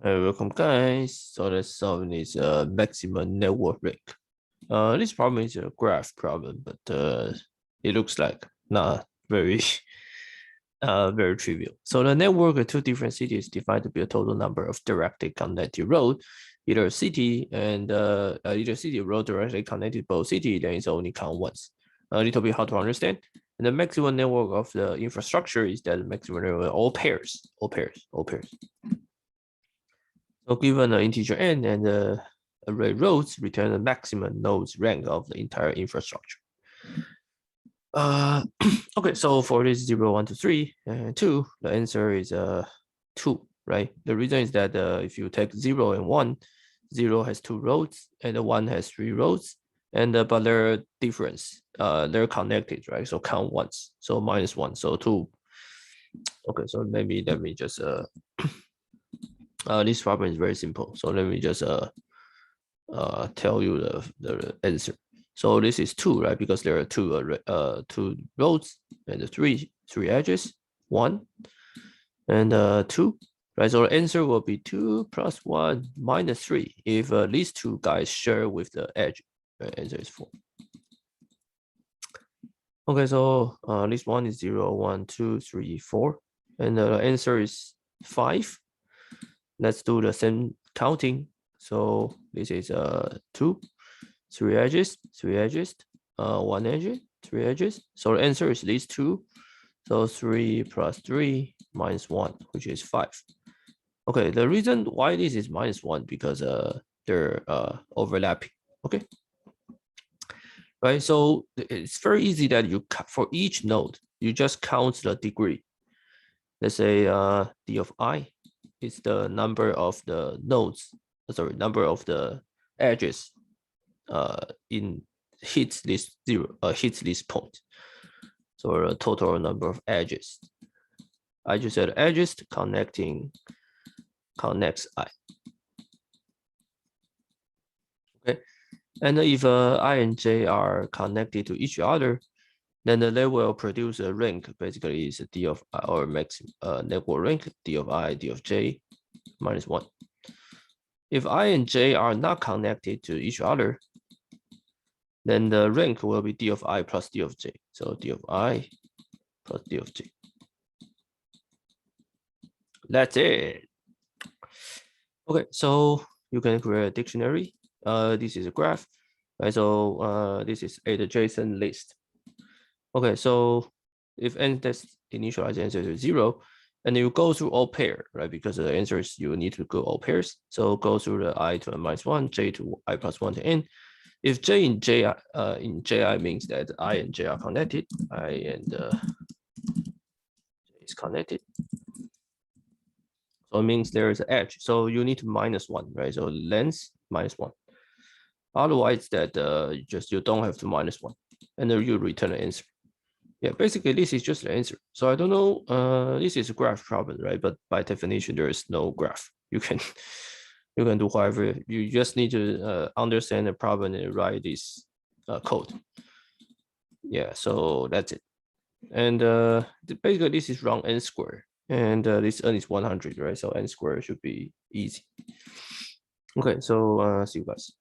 Welcome guys. So let's solve this maximum network link. This problem is a graph problem, but it looks like not very very trivial. So the network of two different cities defined to be a total number of directly connected roads. Either city and either city road directly connected both city, then it's only count once. A little bit hard to understand. And the maximum network of the infrastructure is that the maximum network all pairs. So given an integer n and the array rows, return the maximum nodes rank of the entire infrastructure. Okay, so for this 0, 1, 2, 3, and 2, the answer is 2, right? The reason is that if you take 0 and 1, 0 has 2 rows and the 1 has 3 rows, and but they're different. They're connected, right? So count once, so -1, so 2. Okay, so maybe let me just this problem is very simple. So let me just tell you the answer. So this is 2, right? Because there are two rows and three edges, 1 and 2, right? So the answer will be 2 plus 1 minus 3 if these two guys share with the edge. The answer is 4. Okay, so this one is 0, 1, 2, 3, 4, and the answer is 5. Let's do the same counting. So this is 2, 3 edges, 1 edge, 3 edges. So the answer is these two. So 3 plus 3 minus 1, which is 5. Okay, the reason why this is -1 because they're overlapping. Okay. Right, so it's very easy that you for each node you just count the degree. Let's say d of I is the number of the nodes, number of the edges hits this point. So the total number of edges. I just said edges connects I. Okay, and if I and j are connected to each other, then they will produce a rank. Basically, is a d of I or network rank d of I, d of j -1. If I and j are not connected to each other, then the rank will be d of I plus d of j. So d of I plus d of j. That's it. Okay, so you can create a dictionary. This is a graph, right? So this is a adjacent list. Okay, so if n test initialize answer to 0, and you go through all pair, right? Because the answer is you need to go all pairs. So go through the I to n minus 1, j to I plus 1 to n. If j in j means that I and j are connected, I and j is connected. So it means there is an edge. So you need to -1, right? So length -1. Otherwise, that you don't have to -1, and then you return the answer. Yeah, basically this is just the answer. So I don't know. This is a graph problem, right? But by definition, there is no graph. You can do whatever. You just need to understand the problem and write this code. Yeah, so that's it. And basically this is round n squared, and this n is 100, right? So n squared should be easy. Okay, so see you guys.